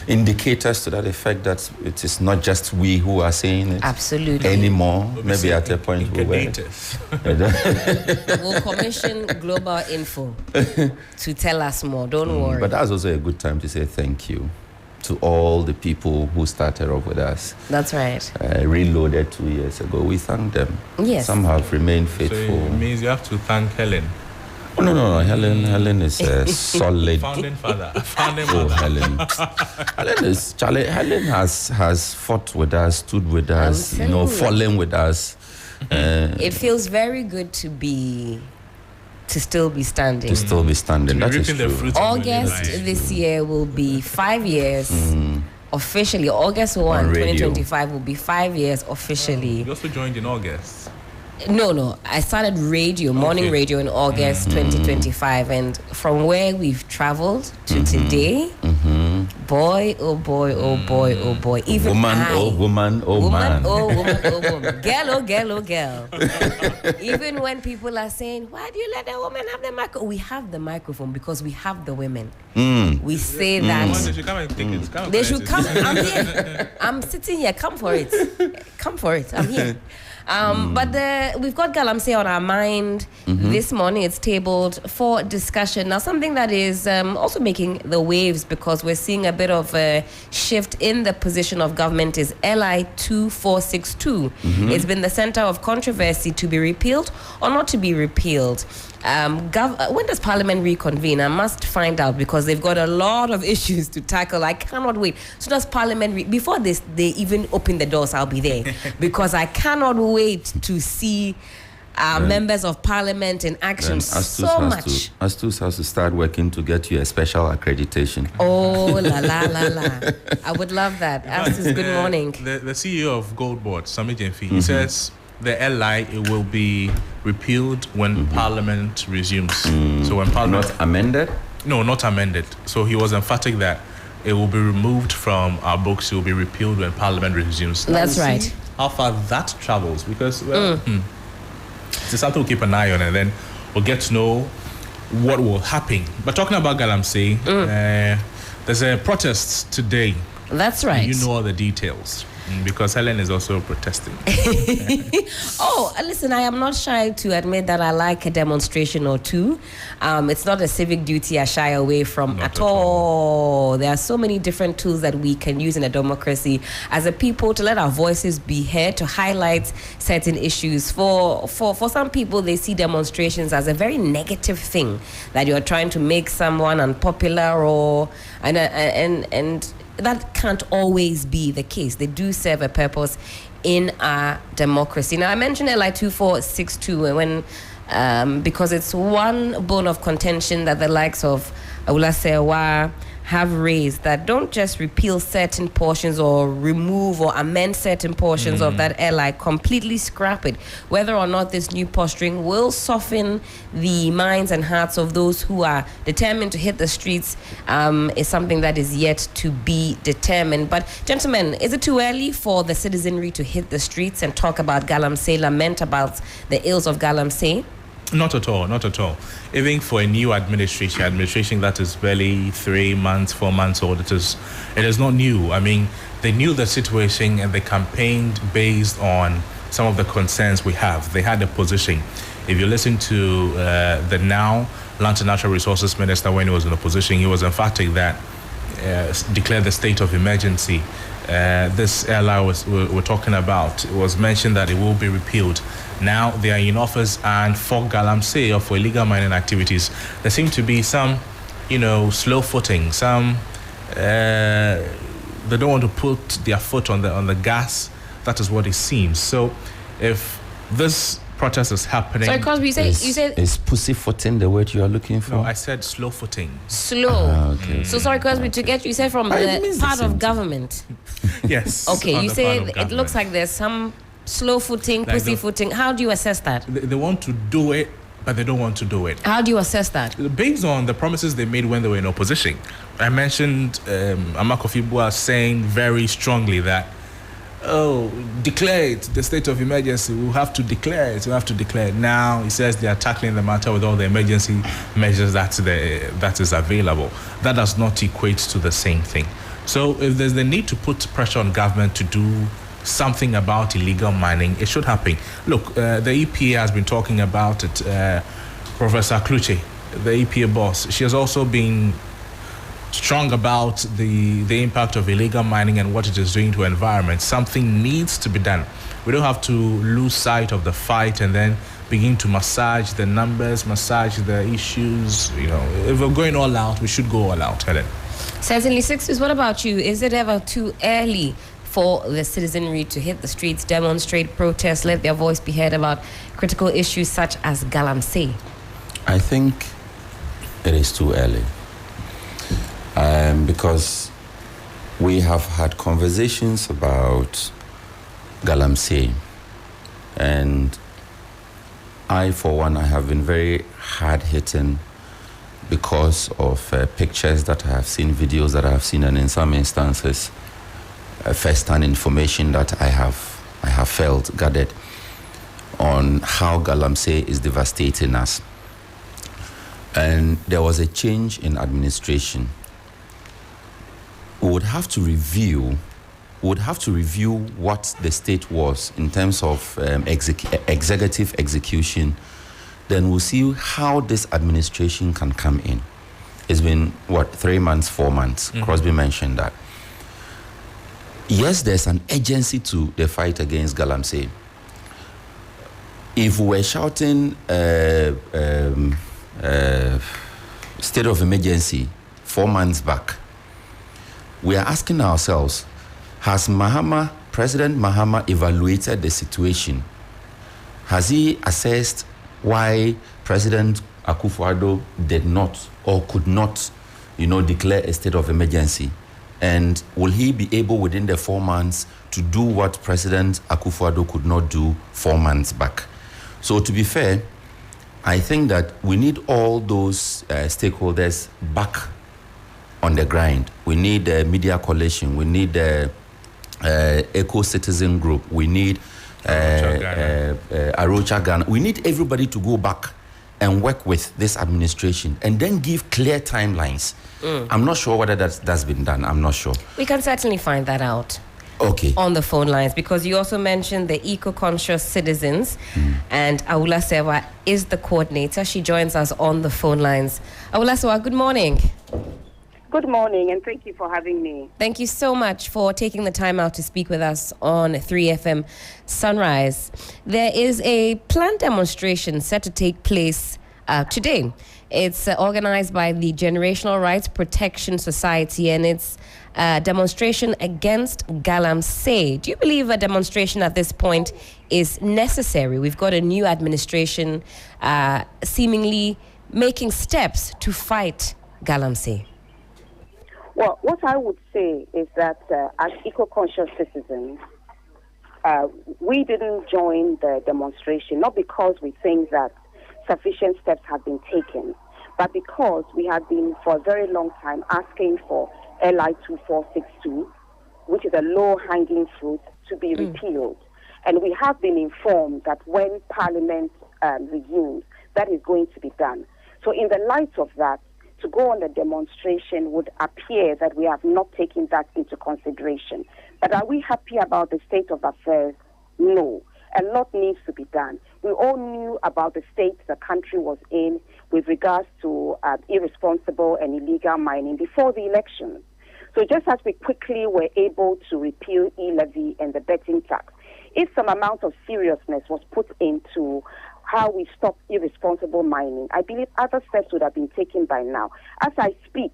indicators to that effect that it is not just we who are saying it anymore. Maybe at a point we will. We'll commission Global Info to tell us more. Don't worry. But that's also a good time to say thank you to all the people who started off with us. That's right. Reloaded 2 years ago. We thank them. Yes. Some have remained faithful. So it means you have to thank Helen. Oh, no. Helen is a solid. Founding father. Helen. Helen has fought with us, stood with us, fallen with us. It feels very good to still be standing. That is true. August this year will be 5 years. Officially, August 1, 2025 will be 5 years officially. You also joined in August. No. I started morning radio in August 2025, and from where we've traveled to today, boy, oh boy, oh boy, oh boy. Even woman, man. Girl. Even when people are saying, why do you let the woman have the microphone? We have the microphone because we have the women. We say that. They should come and take it. They should come. I'm here. I'm sitting here. Come for it. I'm here. But we've got Galamsey on our mind this morning. It's tabled for discussion. Now, something that is also making the waves because we're seeing a bit of a shift in the position of government is LI 2462. It's been the center of controversy to be repealed or not to be repealed. When does Parliament reconvene? I must find out because they've got a lot of issues to tackle. I cannot wait. So does Parliament before they even open the doors, I'll be there because I cannot wait to see members of Parliament in action. Astus has to start working to get you a special accreditation. Oh, la. I would love that. Astus, good morning. The CEO of Gold Board, Sami Jenfi, he says the LI it will be repealed when Parliament resumes. So when Parliament not amended? No, not amended. So he was emphatic that it will be removed from our books. It will be repealed when Parliament resumes. That's right. How far that travels, because it's something we'll keep an eye on, and then we'll get to know what will happen. But talking about Galamsey, there's a protest today. That's right. You know all the details. Because Helen is also protesting. Listen, I am not shy to admit that I like a demonstration or two. It's not a civic duty I shy away from Not at all. There are so many different tools that we can use in a democracy as a people to let our voices be heard, to highlight certain issues. For some people, they see demonstrations as a very negative thing, that you're trying to make someone unpopular and that can't always be the case. They do serve a purpose in our democracy. Now, I mentioned LI 2462 because it's one bone of contention that the likes of Awula Sewa have raised, that don't just repeal certain portions or remove or amend certain portions of that LI, completely scrap it. Whether or not this new posturing will soften the minds and hearts of those who are determined to hit the streets is something that is yet to be determined. But gentlemen, is it too early for the citizenry to hit the streets and talk about Galamsey, lament about the ills of Galamsey? Not at all. Even for a new administration that is barely 3 months, 4 months old, it is not new. I mean, they knew the situation and they campaigned based on some of the concerns we have. They had a position. If you listen to the now Land and Natural Resources Minister when he was in opposition, he was emphatic that declared the state of emergency. This LI we're talking about, it was mentioned that it will be repealed. Now they are in office, and for Galamsey or for illegal mining activities, there seem to be some, slow footing. Some they don't want to put their foot on the gas. That is what it seems. So, if this protest is happening, sorry, Cosby, you said is pussyfooting the word you are looking for? No, I said slow footing. Slow. Okay. So sorry, Cosby, to get you said from the part of government. Yes. Okay, you say it looks like there's some slow footing, pussyfooting. How do you assess that? They want to do it, but they don't want to do it. How do you assess that? Based on the promises they made when they were in opposition. I mentioned Amakofi Bua saying very strongly that declare it, the state of emergency. We'll have to declare it. Now, he says they are tackling the matter with all the emergency measures that is available. That does not equate to the same thing. So if there's the need to put pressure on government to do something about illegal mining, it should happen. Look, the EPA has been talking about it. Professor Kluche, the EPA boss, she has also been strong about the impact of illegal mining and what it is doing to environment. Something needs to be done. We don't have to lose sight of the fight and then begin to massage the numbers, massage the issues. If we're going all out, we should go all out, Helen. Certainly, Sixers, what about you? Is it ever too early for the citizenry to hit the streets, demonstrate, protest, let their voice be heard about critical issues such as Galamsey? I think it is too early. Because we have had conversations about Galamsey, and I, for one, I have been very hard-hitting because of pictures that I have seen, videos that I have seen, and in some instances, first-hand information that I have felt, gathered on how Galamsey is devastating us. And there was a change in administration. We would have to review what the state was in terms of executive execution. Then we'll see how this administration can come in. It's been, 3 months, 4 months? Mm-hmm. Crosby mentioned that. Yes, there's an urgency to the fight against Galamsey. If we were shouting state of emergency 4 months back, we are asking ourselves, has President Mahama evaluated the situation? Has he assessed why President Akufo-Addo did not or could not, declare a state of emergency? And will he be able within the 4 months to do what President Akufo-Addo could not do 4 months back? So to be fair, I think that we need all those stakeholders back on the grind. We need the media coalition. We need the eco-citizen group. We need Arocha Ghana. We need everybody to go back and work with this administration and then give clear timelines. I'm not sure whether that's been done. I'm not sure. We can certainly find that out. Okay. On the phone lines, because you also mentioned the eco-conscious citizens, and Aula Sewa is the coordinator. She joins us on the phone lines. Aula Sewa, good morning. Good morning, and thank you for having me. Thank you so much for taking the time out to speak with us on 3FM Sunrise. There is a planned demonstration set to take place today. It's organized by the Generational Rights Protection Society, and it's a demonstration against Galamsey. Do you believe a demonstration at this point is necessary? We've got a new administration seemingly making steps to fight Galamsey. Well, what I would say is that as eco-conscious citizens, we didn't join the demonstration, not because we think that sufficient steps have been taken, but because we have been for a very long time asking for LI 2462, which is a low-hanging fruit, to be repealed. And we have been informed that when Parliament resumes, that is going to be done. So in the light of that, to go on a demonstration would appear that we have not taken that into consideration. But are we happy about the state of affairs? No. A lot needs to be done. We all knew about the state the country was in with regards to irresponsible and illegal mining before the elections. So just as we quickly were able to repeal e-levy and the betting tax, if some amount of seriousness was put into how we stop irresponsible mining, I believe other steps would have been taken by now. As I speak,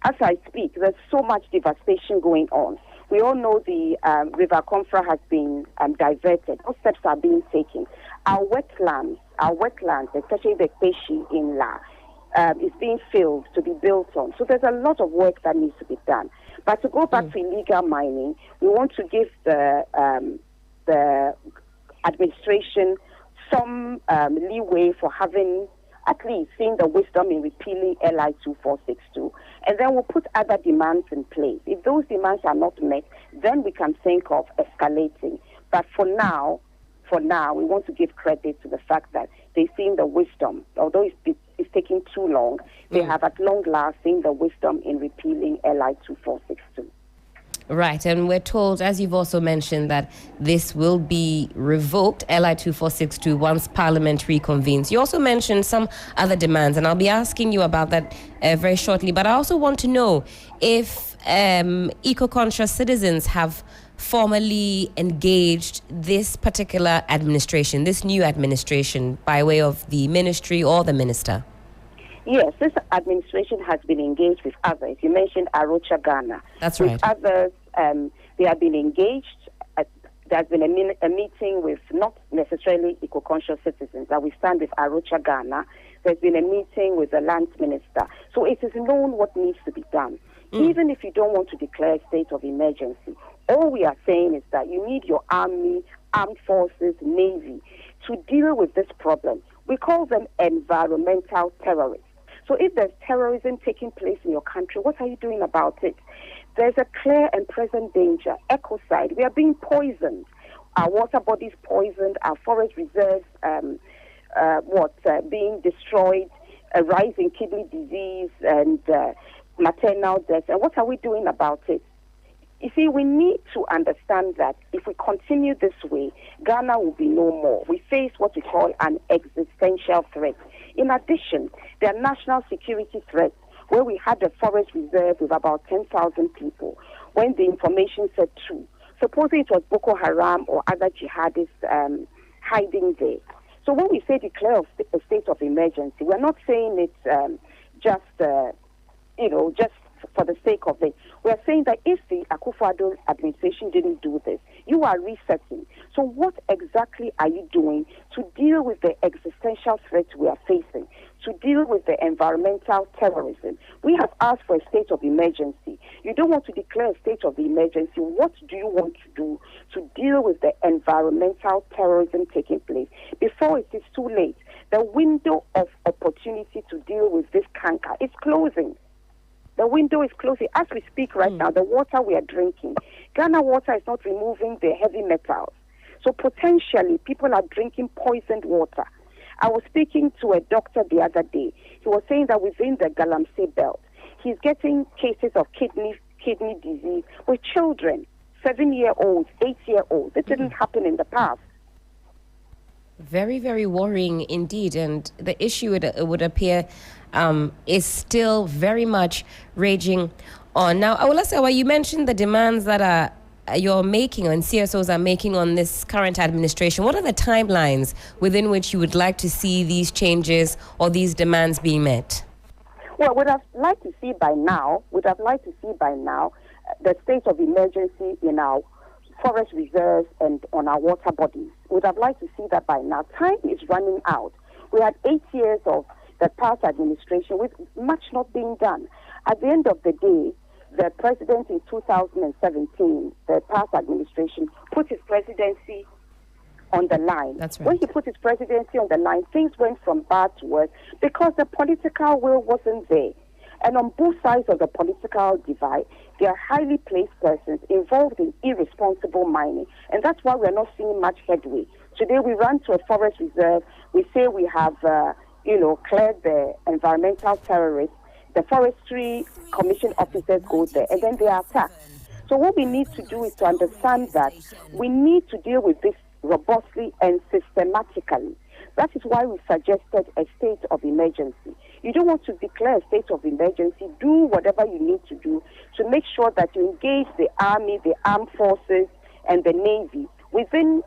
there's so much devastation going on. We all know the River Confra has been diverted. Those steps are being taken. Our wetlands, especially the Peshi in La, is being filled to be built on. So there's a lot of work that needs to be done. But to go back to illegal mining, we want to give the administration some leeway for having at least seeing the wisdom in repealing LI 2462, and then we'll put other demands in place. If those demands are not met, then we can think of escalating. But for now, we want to give credit to the fact that they've seen the wisdom. Although it's taking too long, they have at long last seen the wisdom in repealing LI 2462. Right, and we're told, as you've also mentioned, that this will be revoked, LI 2462, once Parliament reconvenes. You also mentioned some other demands, and I'll be asking you about that very shortly. But I also want to know if eco-conscious citizens have formally engaged this particular administration, this new administration, by way of the ministry or the minister. Yes, this administration has been engaged with others. You mentioned Arocha Ghana. That's with right. Others, they have been engaged. There's been a meeting with not necessarily eco-conscious citizens, that we stand with Arocha Ghana. There's been a meeting with the land minister. So it is known what needs to be done. Even if you don't want to declare a state of emergency, all we are saying is that you need your army, armed forces, navy to deal with this problem. We call them environmental terrorists. So if there's terrorism taking place in your country, what are you doing about it? There's a clear and present danger. Ecocide, we are being poisoned. Our water bodies poisoned, our forest reserves being destroyed, a rise in kidney disease and maternal death. And what are we doing about it? You see, we need to understand that if we continue this way, Ghana will be no more. We face what we call an existential threat. In addition, there are national security threats, where we had a forest reserve with about 10,000 people. When the information said true, supposing it was Boko Haram or other jihadists hiding there. So when we say declare a state of emergency, we're not saying it's just for the sake of it. We are saying that if the Akufo-Addo administration didn't do this, you are resetting. So what exactly are you doing to deal with the existential threat we are facing, to deal with the environmental terrorism? We have asked for a state of emergency. You don't want to declare a state of emergency. What do you want to do to deal with the environmental terrorism taking place before it is too late? The window of opportunity to deal with this canker is closing. The window is closing. As we speak right now, the water we are drinking, Ghana water is not removing the heavy metals. So potentially, people are drinking poisoned water. I was speaking to a doctor the other day. He was saying that within the Galamsey belt, he's getting cases of kidney disease with children, 7-year-olds, 8-year-olds. It didn't happen in the past. Very, very worrying indeed. And the issue, it would appear, is still very much raging on. Now, Awolasewa, you mentioned the demands that you're making and CSOs are making on this current administration. What are the timelines within which you would like to see these changes or these demands being met? Well, we'd have liked to see by now, the state of emergency in our forest reserves and on our water bodies. We'd have liked to see that by now. Time is running out. We had 8 years of the past administration with much not being done. At the end of the day, the president in 2017, the past administration, put his presidency on the line. That's right. When he put his presidency on the line, things went from bad to worse because the political will wasn't there. And on both sides of the political divide, there are highly placed persons involved in irresponsible mining. And that's why we're not seeing much headway. Today we run to a forest reserve. We say we have, cleared the environmental terrorists. The forestry commission officers go there, and then they are attacked. So what we need to do is to understand that we need to deal with this robustly and systematically. That is why we suggested a state of emergency. You don't want to declare a state of emergency. Do whatever you need to do to make sure that you engage the army, the armed forces, and the navy within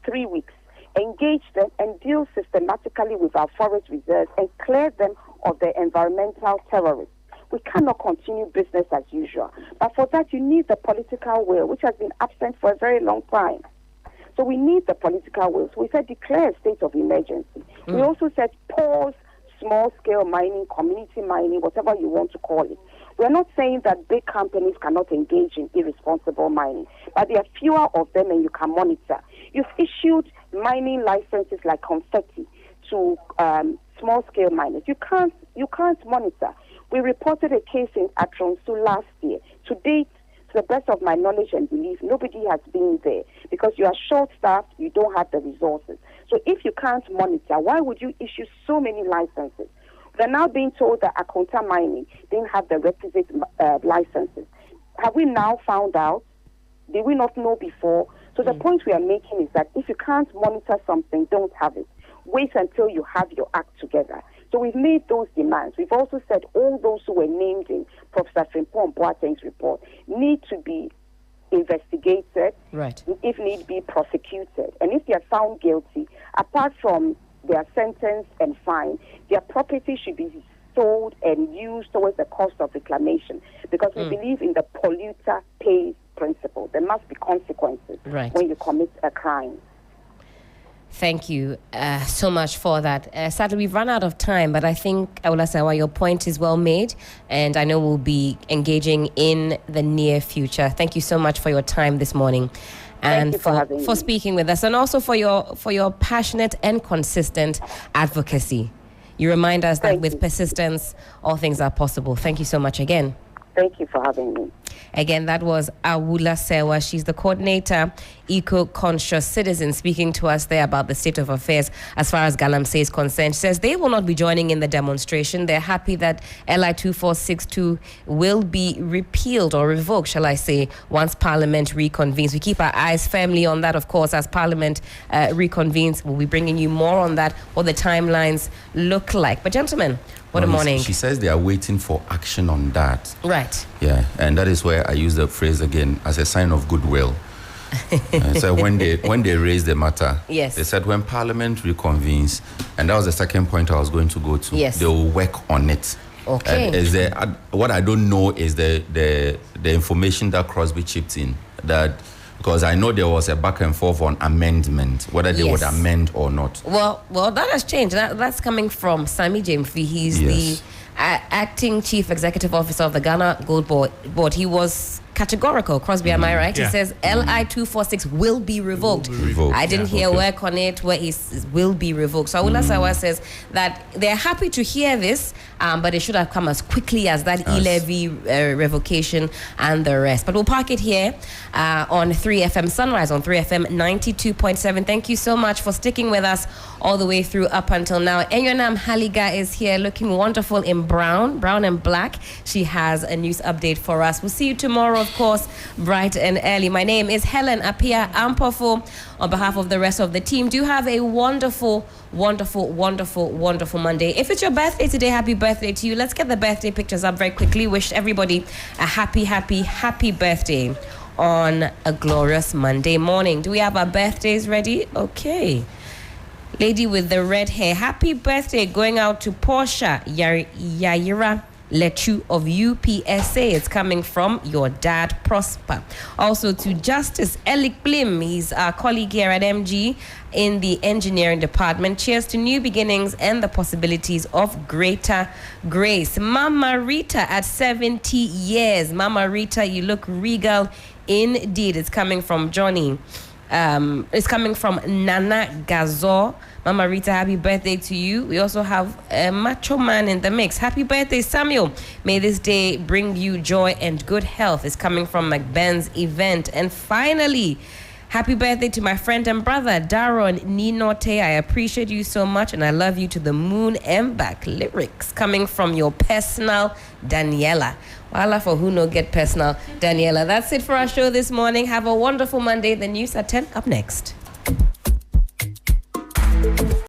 3 weeks. Engage them and deal systematically with our forest reserves and clear them of the environmental terrorists. We cannot continue business as usual. But for that, you need the political will, which has been absent for a very long time. So we need the political will. So we said declare a state of emergency. We also said pause small-scale mining, community mining, whatever you want to call it. We're not saying that big companies cannot engage in irresponsible mining, but there are fewer of them and you can monitor. You've issued mining licenses like confetti to small-scale miners. You can't monitor. We reported a case at Ronsu last year. To date, to the best of my knowledge and belief, nobody has been there because you are short-staffed, you don't have the resources. So if you can't monitor, why would you issue so many licenses? We're now being told that Akonta Mining didn't have the requisite licenses. Have we now found out? Did we not know before? So the point we are making is that if you can't monitor something, don't have it. Wait until you have your act together. So we've made those demands. We've also said all those who were named in Professor Frimpong Boateng's report need to be investigated, right, if need be prosecuted. And if they are found guilty, apart from their sentence and fine, their property should be sold and used towards the cost of reclamation, because we believe in the polluter pays principle. There must be consequences when you commit a crime. Thank you so much for that. Sadly, we've run out of time, but I think, Aula Sewa, your point is well made, and I know we'll be engaging in the near future. Thank you so much for your time this morning, and for speaking with us, and also for your passionate and consistent advocacy. You remind us that with persistence, all things are possible. Thank you so much again. Thank you for having me. Again, that was Awula Sewa. She's the coordinator, Eco-Conscious Citizen, speaking to us there about the state of affairs as far as Galamsey is concerned. She says they will not be joining in the demonstration. They're happy that LI 2462 will be repealed or revoked, shall I say, once Parliament reconvenes. We keep our eyes firmly on that, of course, as Parliament reconvenes. We'll be bringing you more on that, what the timelines look like. But gentlemen, what a morning. She says they are waiting for action on that. Right. Yeah, and that is where I use the phrase again as a sign of goodwill. So when they raised the matter, yes, they said when Parliament reconvenes, and that was the second point I was going to go to. Yes, they will work on it. Okay. And is there, what I don't know is the information that Crosby chipped in, that because I know there was a back and forth on amendment, whether they would amend or not. Well, that has changed. That's coming from Sammy Jamfi. He's the acting chief executive officer of the Ghana Gold Board. He was categorical. Crosby, am I right? Yeah. He says LI 246 will be revoked. I didn't hear work on it where he will be revoked. So Awula Sewa says that they're happy to hear this, but it should have come as quickly as that e-levy revocation and the rest. But we'll park it here on 3FM Sunrise on 3FM 92.7. Thank you so much for sticking with us all the way through up until now. Enyonam Haliga is here looking wonderful in brown and black. She has a news update for us. We'll see you tomorrow, of course, bright and early. My name is Helen Apia Ampofo. On behalf of the rest of the team, do have a wonderful, wonderful, wonderful, wonderful Monday. If it's your birthday today, happy birthday to you. Let's get the birthday pictures up very quickly. Wish everybody a happy, happy, happy birthday on a glorious Monday morning. Do we have our birthdays ready? Okay. Lady with the red hair, happy birthday going out to Portia Yaira Lechu of UPSA. It's coming from your dad, Prosper. Also to Justice Elik Blim. He's our colleague here at MG in the engineering department. Cheers to new beginnings and the possibilities of greater grace. Mama Rita at 70 years. Mama Rita, you look regal indeed. It's coming from Johnny. It's coming from Nana Gazo. Mama Rita, happy birthday to you. We also have a macho man in the mix. Happy birthday, Samuel. May this day bring you joy and good health. It's coming from McBenn's event. And finally, happy birthday to my friend and brother, Daron Ninote. I appreciate you so much and I love you to the moon and back. Lyrics coming from your personal Daniela. Wala for who no get personal Daniela. That's it for our show this morning. Have a wonderful Monday. The news at 10 up next.